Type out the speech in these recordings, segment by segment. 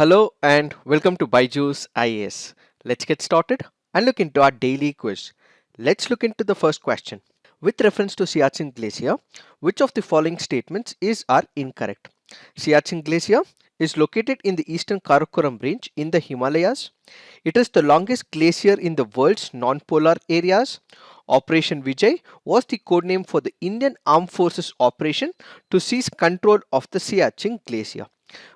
Hello and welcome to BYJU'S IAS. Let's get started and look into our daily quiz. Let's look into the first question. With reference to Siachen Glacier, which of the following statements are incorrect? Siachen Glacier is located in the eastern Karakoram range in the Himalayas. It is the longest glacier in the world's non-polar areas. Operation Vijay was the codename for the Indian Armed Forces operation to seize control of the Siachen Glacier.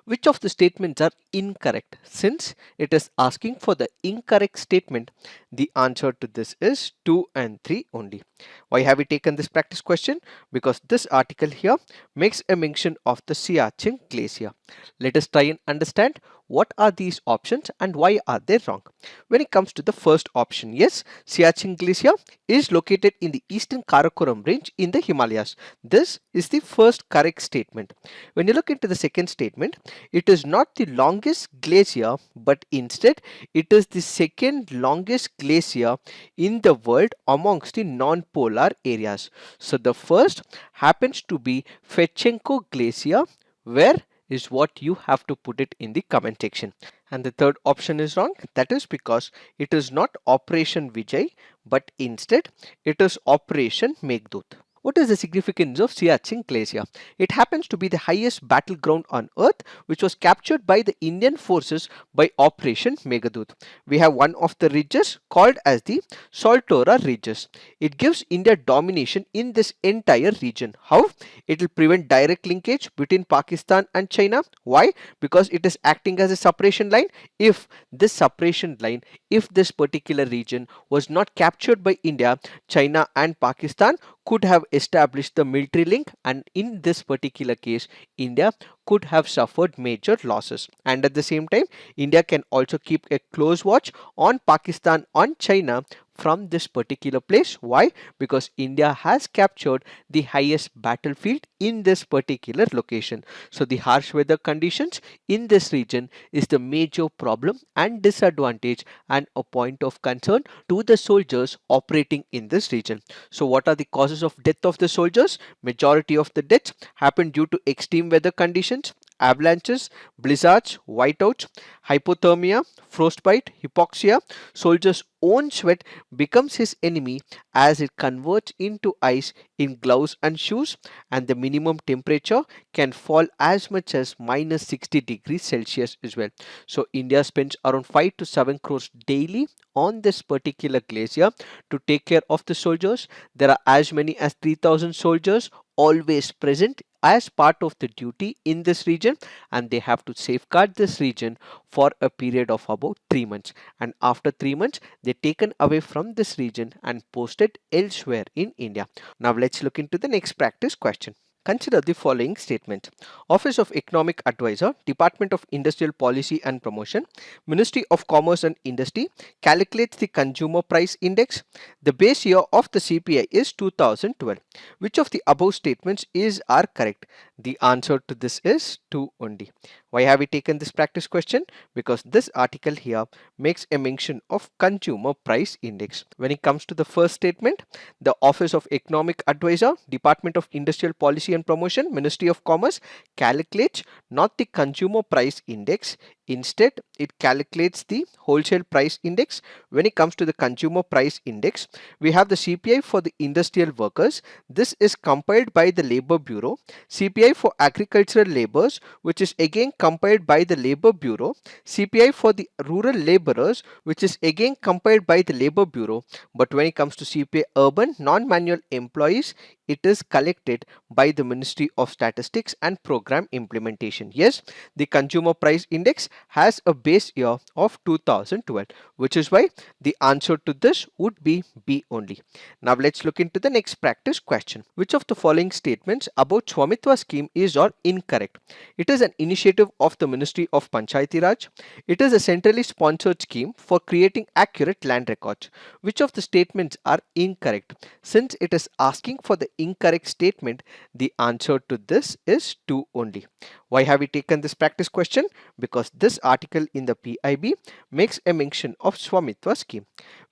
Which of the statements are incorrect? Since it is asking for the incorrect statement, the answer to this is 2 and 3 only. Why have we taken this practice question? Because this article here makes a mention of the Siachen Glacier. Let us try and understand what are these options and why are they wrong. When it comes to the first option, yes, Siachen Glacier is located in the eastern Karakoram range in the Himalayas. This is the first correct statement. When you look into the second statement, it is not the longest glacier, but instead it is the second longest glacier in the world amongst the non-polar areas. So the first happens to be Fechenko Glacier, where is what you have to put it in the comment section. And the third option is wrong. That is because it is not Operation Vijay, but instead it is Operation Meghdut. What is the significance of Siachen Glacier? It happens to be the highest battleground on earth, which was captured by the Indian forces by Operation Meghdut. We have one of the ridges called as the Saltoro Ridges. It gives India domination in this entire region. How? It will prevent direct linkage between Pakistan and China. Why? Because it is acting as a separation line. If this particular region was not captured by India, China and Pakistan could have established the military link, and in this particular case India could have suffered major losses. And at the same time, India can also keep a close watch on Pakistan, on China from this particular place. Why? Because India has captured the highest battlefield in this particular location. So the harsh weather conditions in this region is the major problem and disadvantage and a point of concern to the soldiers operating in this region. So what are the causes of death of the soldiers? Majority of the deaths happen due to extreme weather conditions, avalanches, blizzards, whiteouts, hypothermia, frostbite, hypoxia. Soldiers' own sweat becomes his enemy as it converts into ice in gloves and shoes, and the minimum temperature can fall as much as minus 60 degrees Celsius as well. So India spends around 5 to 7 crores daily on this particular glacier to take care of the soldiers. There are as many as 3,000 soldiers always present as part of the duty in this region, and they have to safeguard this region for a period of about 3 months, and after 3 months they're taken away from this region and posted elsewhere in India. Now let's look into the next practice question. Consider the following statement. Office of Economic Advisor, Department of Industrial Policy and Promotion, Ministry of Commerce and Industry calculates the Consumer Price Index. The base year of the CPI is 2012. Which of the above statements are correct? The answer to this is 2 only. Why have we taken this practice question? Because this article here makes a mention of Consumer Price Index. When it comes to the first statement, the Office of Economic Advisor, Department of Industrial Policy and Promotion, Ministry of Commerce calculates not the Consumer Price Index. Instead, it calculates the Wholesale Price Index. When it comes to the Consumer Price Index, we have the CPI for the industrial workers. This is compiled by the Labour Bureau. CPI for agricultural labourers, which is again compiled by the Labour Bureau. CPI for the rural labourers, which is again compiled by the Labour Bureau. But when it comes to CPI urban non-manual employees, it is collected by the Ministry of Statistics and Program Implementation. Yes, the Consumer Price Index has a base year of 2012, which is why the answer to this would be B only. Now let's look into the next practice question. Which of the following statements about SVAMITVA scheme is or incorrect? It is an initiative of the Ministry of Panchayati Raj. It is a centrally sponsored scheme for creating accurate land records. Which of the statements are incorrect? Since it is asking for the incorrect statement, the answer to this is 2 only. Why have we taken this practice question? Because this article in the PIB makes a mention of SVAMITVA scheme.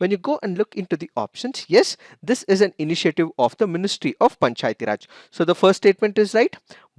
When you go and look into the options, yes, this is an initiative of the Ministry of Panchayati Raj. So the first statement is right,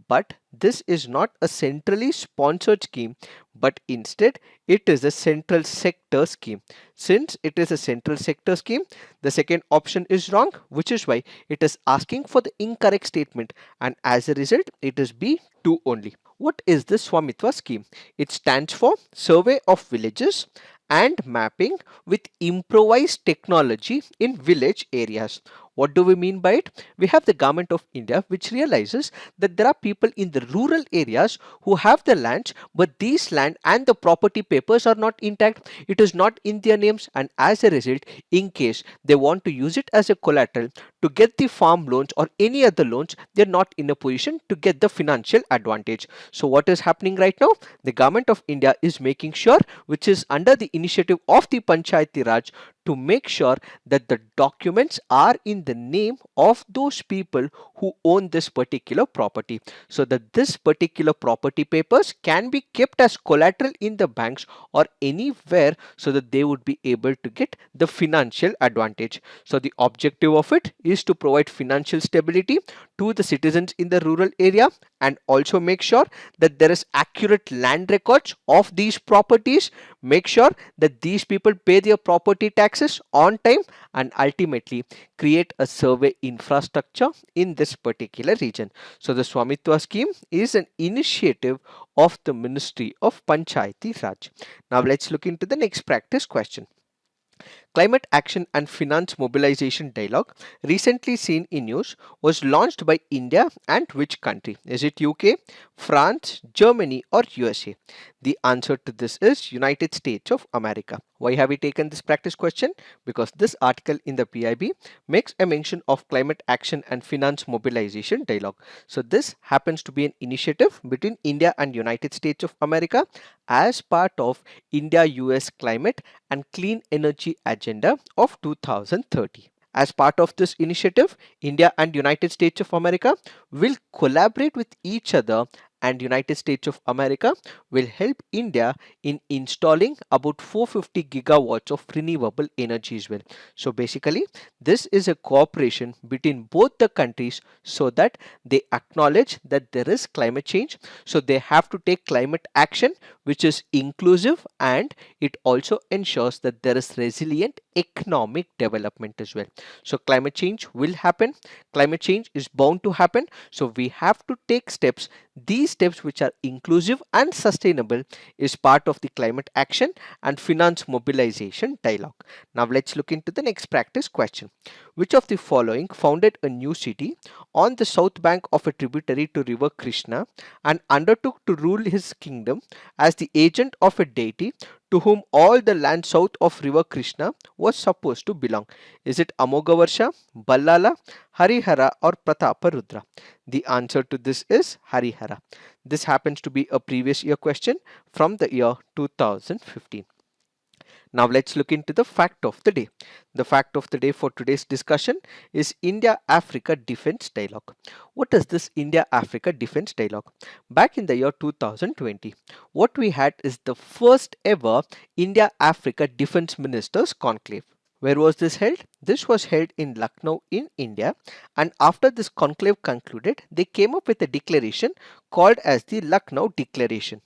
but this is not a centrally sponsored scheme, but instead it is a central sector scheme. Since it is a central sector scheme, the second option is wrong, which is why it is asking for the incorrect statement, and as a result it is B2 only. What is the SVAMITVA scheme? It stands for Survey of Villages and Mapping with Improvised Technology in Village Areas. What do we mean by it? We have the Government of India which realizes that there are people in the rural areas who have the lands, but these land and the property papers are not intact. It is not in their names, and as a result, in case they want to use it as a collateral to get the farm loans or any other loans, they are not in a position to get the financial advantage. So what is happening right now? The Government of India is making sure, which is under the initiative of the Panchayati Raj, to make sure that the documents are in the name of those people who own this particular property, so that this particular property papers can be kept as collateral in the banks or anywhere, so that they would be able to get the financial advantage. So the objective of it is to provide financial stability to the citizens in the rural area, and also make sure that there is accurate land records of these properties, make sure that these people pay their property taxes on time, and ultimately create a survey infrastructure in this particular region. So the Swamitwa scheme is an initiative of the Ministry of Panchayati Raj. Now let's look into the next practice question. Climate Action and Finance Mobilization Dialogue, recently seen in news, was launched by India and which country? Is it UK, France, Germany or USA? The answer to this is United States of America. Why have we taken this practice question? Because this article in the PIB makes a mention of Climate Action and Finance Mobilization Dialogue. So this happens to be an initiative between India and United States of America as part of India-US Climate and Clean Energy Agenda of 2030. As part of this initiative, India and United States of America will collaborate with each other, and United States of America will help India in installing about 450 gigawatts of renewable energy as well. So basically, this is a cooperation between both the countries, so that they acknowledge that there is climate change. So they have to take climate action which is inclusive, and it also ensures that there is resilient economic development as well. So climate change will happen. Climate change is bound to happen. So we have to take steps. These steps which are inclusive and sustainable is part of the Climate Action and Finance Mobilization Dialogue. Now let's look into the next practice question. Which of the following founded a new city on the south bank of a tributary to river Krishna and undertook to rule his kingdom as the agent of a deity to whom all the land south of river Krishna was supposed to belong? Is it Amogavarsha, Ballala, Harihara or Prataparudra? The answer to this is Harihara. This happens to be a previous year question from the year 2015. Now let's look into the fact of the day. The fact of the day for today's discussion is India-Africa Defence Dialogue. What is this India-Africa Defence Dialogue? Back in the year 2020, what we had is the first ever India-Africa Defence Ministers Conclave. Where was this held? This was held in Lucknow in India, and after this conclave concluded, they came up with a declaration called as the Lucknow Declaration.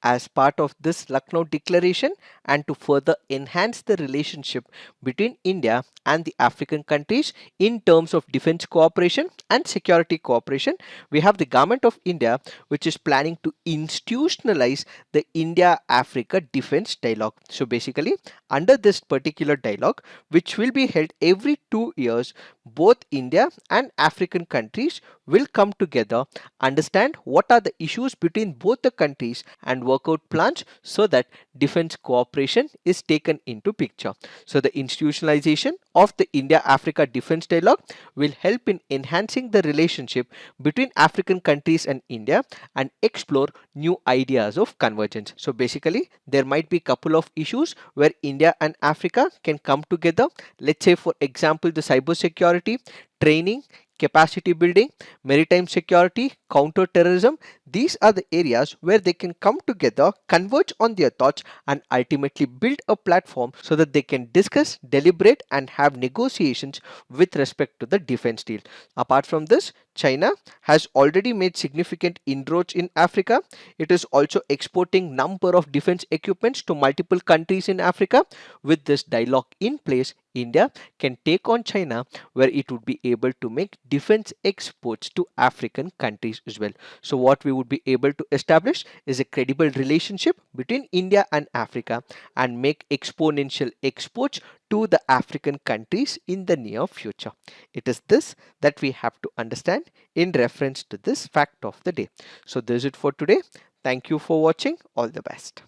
As part of this Lucknow Declaration, and to further enhance the relationship between India and the African countries in terms of defense cooperation and security cooperation, we have the Government of India which is planning to institutionalize the India-Africa Defense Dialogue. So basically, under this particular dialogue, which will be held every 2 years, both India and African countries will come together, understand what are the issues between both the countries, and work out plans so that defense cooperation is taken into picture. So the institutionalization of the India-Africa Defense Dialogue will help in enhancing the relationship between African countries and India and explore new ideas of convergence. So basically, there might be a couple of issues where India and Africa can come together. Let's say, for example, the cyber security, training, capacity building, maritime security, counter-terrorism. These are the areas where they can come together, converge on their thoughts, and ultimately build a platform so that they can discuss, deliberate, and have negotiations with respect to the defense deal. Apart from this, China has already made significant inroads in Africa. It is also exporting number of defense equipments to multiple countries in Africa. With this dialogue in place, India can take on China, where it would be able to make defense exports to African countries as well. So what we would be able to establish is a credible relationship between India and Africa and make exponential exports to the African countries in the near future. It is this that we have to understand in reference to this fact of the day. So this is it for today. Thank you for watching. All the best.